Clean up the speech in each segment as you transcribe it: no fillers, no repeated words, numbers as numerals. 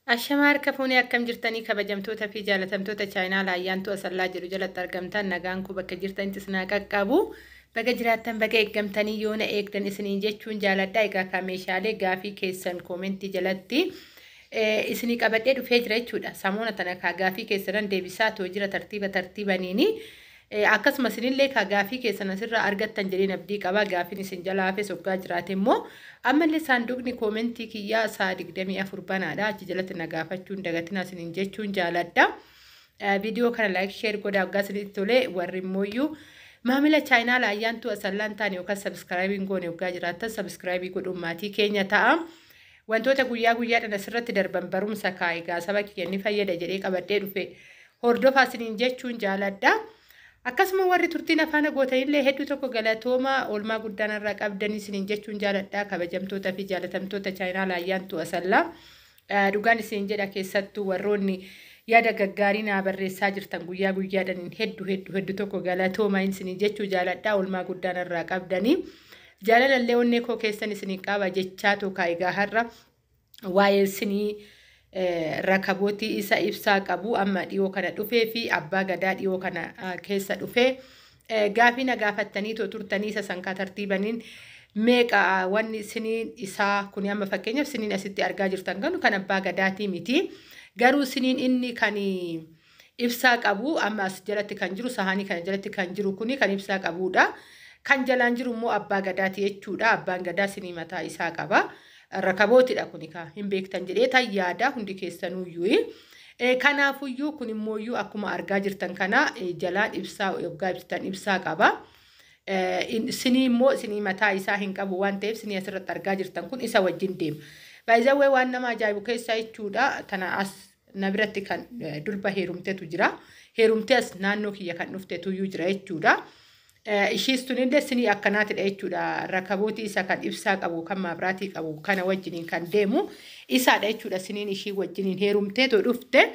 Ashamaar kafuunii akkam jirtanii kabajamtoota fi jaalatamtoota chaayinaa laayyaantu asallaa jedhu jalatti argamtan nagaan ku bakka jirtanitti isin qaqqabu baga jiraattan baga eeggamtanii yoona eegdan isiniin jechuun jaaladhaa egaa ka meeshaalee gaafii keessan koomentii jalatti isinii qabadhee dhufee jira jechuudha. Samoona tana ka gaafii keessan deebisaa too jira tartiibaniini akkasumas isinillee ka gaafii keessan asirraa argattan jedheen abdii qaba. Gaafiin isin jalaa hafe soggaa jiraate immoo ammallee saanduqni koomentii kiyyaa isaa 24 banaadha. Achi jalatti na gaafachuun dagatina isiniin jechuun jaaladha. Viidiyoo kana like share godhaa waggaa isinitti tolee warri immoo maamila chaayinaa laayyaantu asallaan taane yookaan subscribing goone waggaa jiraattan subscribe godhuun maatii keenya ta'a. Wantoota guyyaa guyyaadhaan asirratti darban barumsa kaa'igaa saba kiyya ni fayyada jedhee qabadhee dhufe hordofaa isiniin jechuun jaaladha. Akkasuma warri turtiin afaan gootanillee hedduu tokko galatooma oolmaa guddaan irraa qabdanii isiniin jechuun jaaladha. Kabajamtoota fi jaalatamtoota chaayinaa laayyaantu asallaa dhugaan isiniin jedha keessattuu warroonni yaada gaggaarii naa barreessaa jirtan guyyaa guyyaadhaan hedduu tokko galatooma isiniin jechuu jaaladha. Oolmaa guddaan irraa qabdanii jaalallee onnee koo keessan isinii qaba jechaa tokko egaa har'a waa'ee isinii rakabooti isa ibsaa qabu amma dhiyoo kana dhufee fi abbaa gadaa dhiyoo kana keessa dhufee gaafii na gaafattanii turtanii isa sankaa tartiibaniin meeqa wanni isiniin isaa kun amma fakkeenyaaf isiniin asitti argaa jirtan kan abbaa gadaatii miti garuu isiniin inni kan ibsaa qabu amma as jalatti kan jiru sahaanii kana jalatti kan jiru kuni kan ibsaa qabudha. Kan jalaan jiru immoo abbaa gadaati jechuudha. Abbaan gadaa isinii mataa isaa qaba. Rakabootidha kuni ka hin beektan jedhee tayyaada hundi keessanuyyuu. Kanaafuyyuu kun immoo akkuma argaa jirtan kana jalaan ibsaa yoggaa ibsitan ibsaa qaba. Isinii immoo isinii mataa isaa hin qabu waan ta'eef isinii asirratti argaa jirtan kun isa wajjin deema. Baay'ee waan nama ajaa'ibu keessaa jechuudha. Tana as na biratti kan durba heerumteetu jira. Heerumtee as naannoo kiyya kan dhufteetuyyuu jira jechuudha. Ishiis tunillee isinii akkanaatidha jechuudha. Rakabooti isa kan ibsaa qabu kan maabiraatii qabu kana wajjiniin kan deemu isaadha jechuudha. Isiniin ishii wajjiniin heerumteetoo dhufte.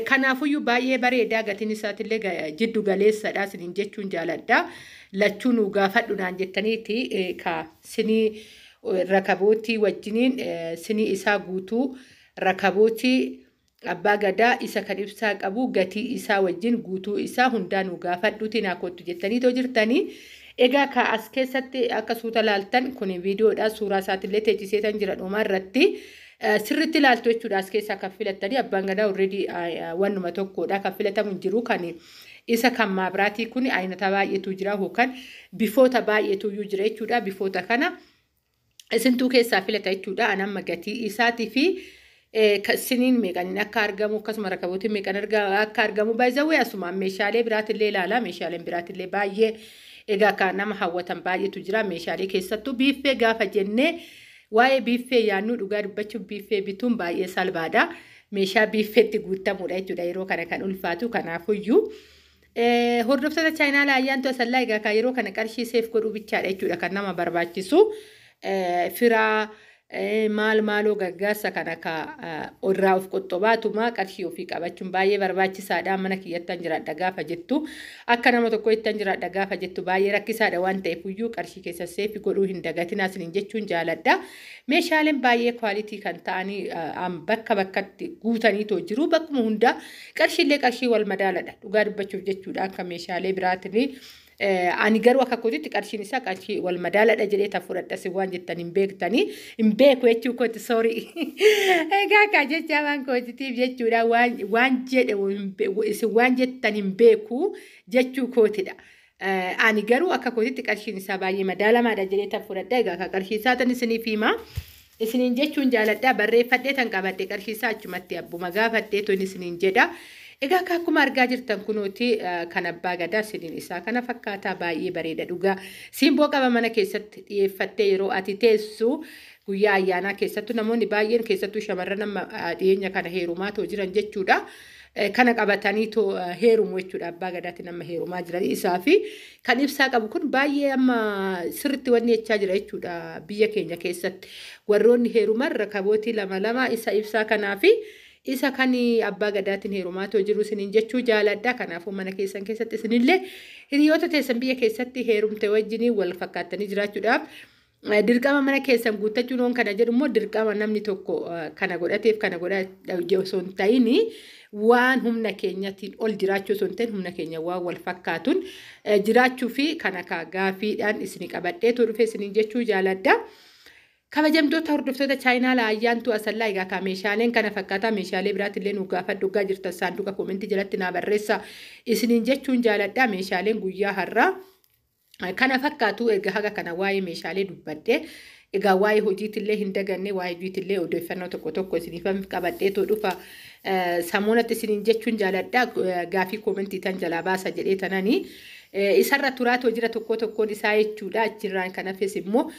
Kanaafuyyuu baay'ee bareedaa gatiin isaatillee jiddu galeessadha isiniin jechuun jaaladha. Lachuun gaafadhuudhaan jettaniiti ka isinii rakabooti wajjiniin isinii isaa guutuu rakabooti abbaa gadaa isa kan ibsaa qabu gatii isaa wajjin guutuu isaa hundaan gaafadhuuti naa kottu jettaniitoo jirtanii. Egaa ka as keessatti akka suuta laaltan kun viidiyoodha suuraa isaatillee teechiseetan jira dhumaa irratti sirritti laaltu jechuudha. As keessaa kan filattanii abbaan gadaa already wannuma tokkodha kan filatamu hin jiru kan isa kan maabiraatii kun aynata baay'eetu jira yookaan bifoota baay'eetuyyuu jira jechuudha. Bifoota kana isintuu keessaa filata jechuudha. Anamma gatii isaatii fi siniin meeqaniin akka argamu akkasuma rakabootiin meeqan akka argamu baay'ee asumaan meeshaalee biraatillee ilaala. Meeshaaleen biraatillee baay'ee egaa kan nama hawwatan baay'eetu jira. Meeshaalee keessattuu biiffee gaafa jennee waa'ee biiffee yaannuu dhugaa dubbachuun biiffee bituun baay'ee salphaadha. Meeshaa biiffeetti guutamudha jechuudha yeroo kana kan ulfaatu. Kanaafuyyuu hordoftoota chaayinaa laayyaantu asallaa egaa kan yeroo kana qarshii seef godhuu bichaadha jechuudha kan nama barbaachisu. Firaa maaloo gaggaasa kana ka irraa of qoxxobaatuma qarshii ofii qabachuun baay'ee barbaachisaadha. Mana kiyyattan jiraadha gaafa jettu akka nama tokko ittan jiraadha gaafa jettu baay'ee rakkisaadha waan ta'eef iyyuu qarshii keessa seefi godhuu hin dagatinaa isiniin jechuun jaaladha. Meeshaaleen baay'ee kwaalitii kan ta'anii bakka bakkatti guutaniitoo jiru bakkuma hunda qarshiillee qarshii wal madaaladha dhugaa dubbachuuf jechuudha akka meeshaalee biraatiin. Ani garuu akka kootitti qarshiin isaa qarshii wal madaaladha jedhee tan fudhadhasi waan jettan hin beektanii hin beeku jechuu kooti soorii. Egaa akka jecha waan kootitiif jechuudha waan jedhe isin waan jettan hin beeku jechuu kootidha. Ani garuu akka kootitti qarshiin isaa baay'ee madaalamaadha jedhee tan fudhadha. Egaa akka qarshii isaa tan isiniif hima. Isiniin jechuun jaaladha barreeffadhee tan qabadhe qarshii isaa achumatti abbuma gaafadhee tun isiniin jedha. Egaa akkuma argaa jirtan kunuuti kan abbaa gadaa isiniin isaa kana fakkaataa baay'ee bareeda dhugaa. Simboo qaba mana keessatti dhiyeeffattee yeroo ati teessu guyyaa ayyaanaa keessattuu namoonni baay'een keessattuu shamarran amma dhiyeenya kana heerumaatoo jiran jechuudha. Kana qabataniitoo heerumu jechuudha abbaa gadaatiin amma heerumaa jiran isaa fi kan ibsaa qabu kun baay'ee amma sirritti wanni jechaa jira jechuudha biyya keenya keessatti. Warroonni heeruman rakabootii lama isa ibsaa kanaa fi isa kan abbaa gadaatiin heerumaatoo jiru isiniin jechuu jaaladha. Kanaafuu mana keessan keessatti isinillee hiriyoota teessan biyya keessatti heerumte wajjiniin wal fakkaattanii jiraachuudhaaf dirqama mana keessan guuttachuun on kana jedhu immoo dirqama namni tokko kana godhateef kana godha osoo hin ta'in waan humna keenyatiin ol jiraachuu osoo hin ta'in humna keenya waan wal fakkaatuun jiraachuu fi kana gaafiidhaan isin qabadhee dhufe isin jechuu jaaladha. Kabajamtoota hordoftoota chaayinaa laayyaantu asallaa egaa ka meeshaaleen kana fakkaataa meeshaalee biraatti illee nu gaafadhu jirtan saanduqa koomentii jalatti naa barreessa isiniin jechuun jaaladha. Meeshaaleen guyyaa har'aa kana fakkaatu egaa haga kana waa'ee meeshaalee dubbadde egaa waa'ee hojiitillee hin daganne waa'ee hojiitillee odeeffannoo tokko isiniif qabadhee dhufa samuunatti isiniin jechuun jaaladha. Gaafii koomentii tan jalaa baasa jedhee tananii isarra turaatu jira tokkoon isaa jechuudha. Achirraan kan hafes immoo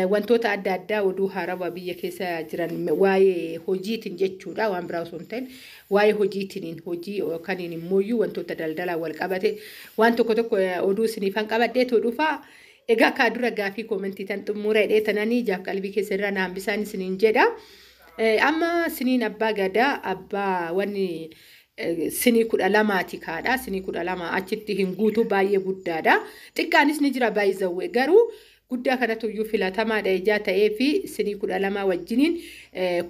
wantoota adda addaa oduu haarawaa biyya keessa jiran waa'ee hojiitiin jechuudha. Waan biraa osoo hin ta'in waa'ee hojiitiin hojii yookaan immoo wantoota daldalaa wal qabate waan tokko oduu isiniifan qabadhee dhufa. Egaa kaa dura gaafii koomentii tan xumura hidhee tananii jaaf qalbii keessa irraa naambisaan isiniin jedha. Amma siniin abbaa gadaa abbaa wanni sinii 12 kaadha. Sinii 12 achitti hin guutu baay'ee guddaadha. Xiqqaanis ni jira baay'ee garuu guddaa kanatu iyyuu filatamaadha ijaa ta'ee fi sinii 12 wajjiniin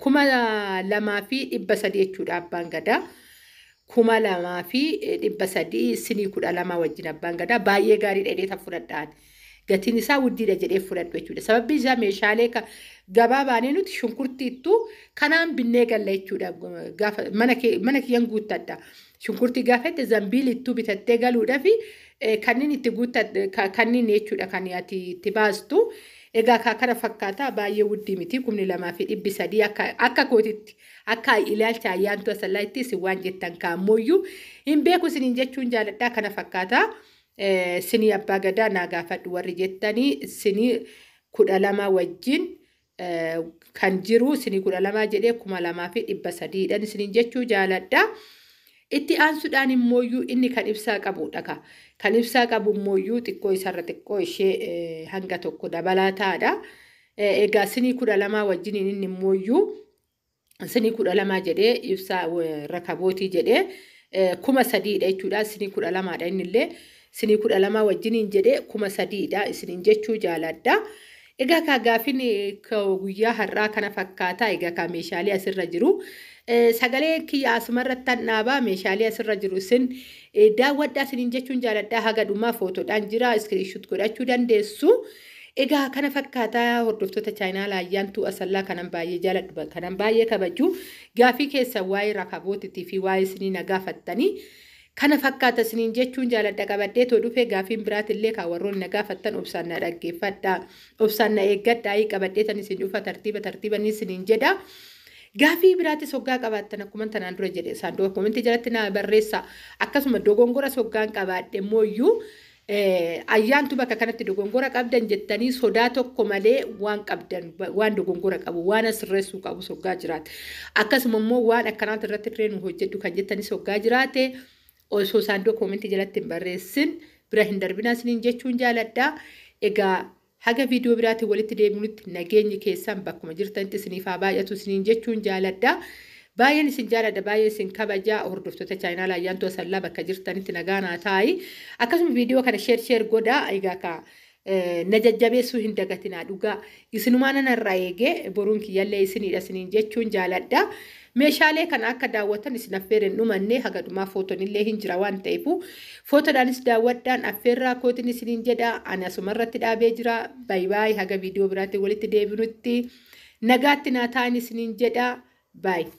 2,300 jechuudha abbaan gadaa. 2,300 sinii 12 wajjin abbaan gadaa baay'ee gaarii dheedheeta fudhadhaan. Gatiin isaa wuddiidha jedhee fudhadhu jechuudha. Sababni isaa meeshaalee gabaa baanee nuti shunkurtiittu kanaan binnee galla jechuudha. Mana kiyyan guuttadha. Shunkurtii gaafette zambiilittuu bitattee galuudhaaf kanneen itti guuttadha kanneen jechuudha kan itti baastu. Egaa kana fakkaata baay'ee wuddii miti 2,300 akka kootitti akka ilaalcha ayyaantu asallaatti si waan jettan kaamooyyuu hin beeku isiniin jechuun jaaladha. Kana fakkaata. Sinii abbaa gadaa naa gaafadhu warri jettanii sinii 12 wajjin kan jiru sinii 12 jedhee 2,300 isiniin jechuu jaaladha. Itti aansuudhaan immoo inni kan ibsaa qabudha. Kan ibsaa qabu immoo xiqqoo isarra xiqqoo ishee hanga tokko dabalataadha. Egaa sinii 12 wajjin inni immoo sinii 12 jedhee ibsaa rakabootii jedhee 3,000 jechuudha. Sinii 12dha innillee. Sinii 12 wajjiniin jedhee 3,000 isiniin jechuu jaaladha. Egaa kaa gaafiin guyyaa har'aa kana fakkaata. Egaa kaa meeshaalee asirra jiru. Sagalee kiyya asumarratti dhaabaa meeshaalee asirra jiru isin daawwadhaa isiniin jechuun jaaladha. Haga dhumaa footoodhaan jira iskiriishuut godhachuu dandeessu. Egaa kana fakkaata hordoftoota chaayinaa laayyaantu asallaa kanan baay'ee jaaladhu kanan baay'ee kabaju. Gaafii keessa waa'ee rakabootiitii fi waa'ee isinii na gaafattanii. Kana fakkaata isiniin jechuun jaaladha qabadhee dhufee gaafiin biraatillee kan warroonni na gaafattan obsaan na dhaggeeffadha. Obsaan na eeggadhaa qabadhee tan isin dhufa tartiiban isiniin jedha. Gaafii biraatis hoggaa qabaattan akkuma tanaan dura jedhe saanduqa koomentii jalatti na barreessa. Akkasuma dogongora hoggaan qabaadhe mooyyuu ayyaantu bakka kanatti dogongora qabdan jettanii sodaa tokko malee waan qabdan waan dogongora qabu waan asirreessuu qabu hoggaa jiraate. Akkasuma immoo waan akkanaatti irratti irree nu hojjedhu kan jettanis hoggaa jiraate. Osoo saanduqa koomentii jalatti hin barreessin bira hin darbinaa isiniin jechuun jaaladha. Egaa haga viidiyoo biraatiin walitti deebinutti nageenyi keessan bakkuma jirtanitti isiniif haa baay'atu isiniin jechuun jaaladha. Baay'een isin jaaladha baay'ee isin kabajaa hordoftoota chaayinaa laayyaantu asallaa bakka jirtanitti nagaan haa taa'i. Akkasuma viidiyoo kana sheer godhaa. Egaa na jajjabeessuu hin dagatinaa dhugaa isinumaan narraa eegee boruun kiyyallee isinidha isiniin jechuun jaaladha. Meeshaalee kana akka daawwatan isin affeerren dhumanne haga dhumaa footoon illee hin jira waan ta'eef footoodhaanis daawwadhaan affeerraa kootiin isiniin jedha. Ani asumarratti dhaabee jira. Baay'ee haga viidiyoo biraatiin walitti deebinutti nagaatti naa ta'an isiniin jedha. Baay'ee.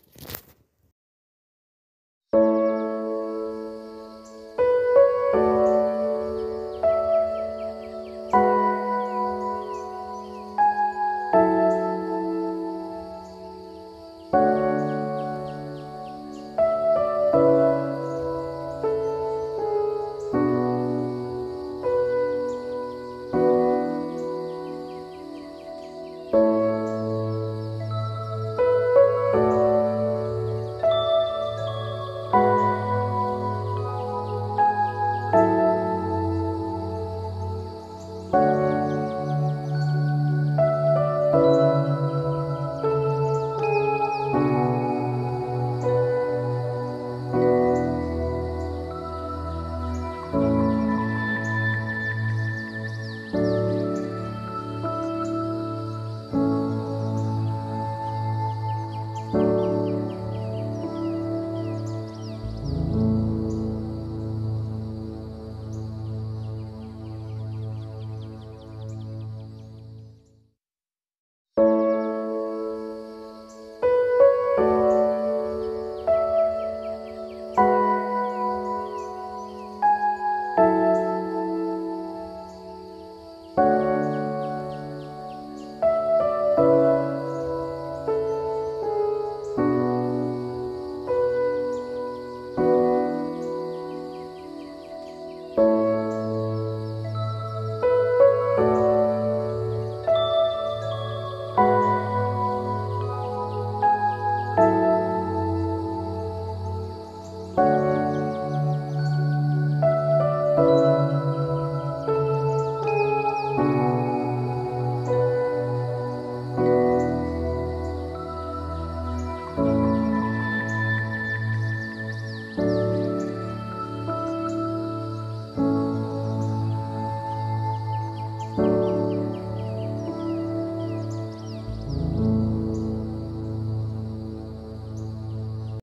Thank you.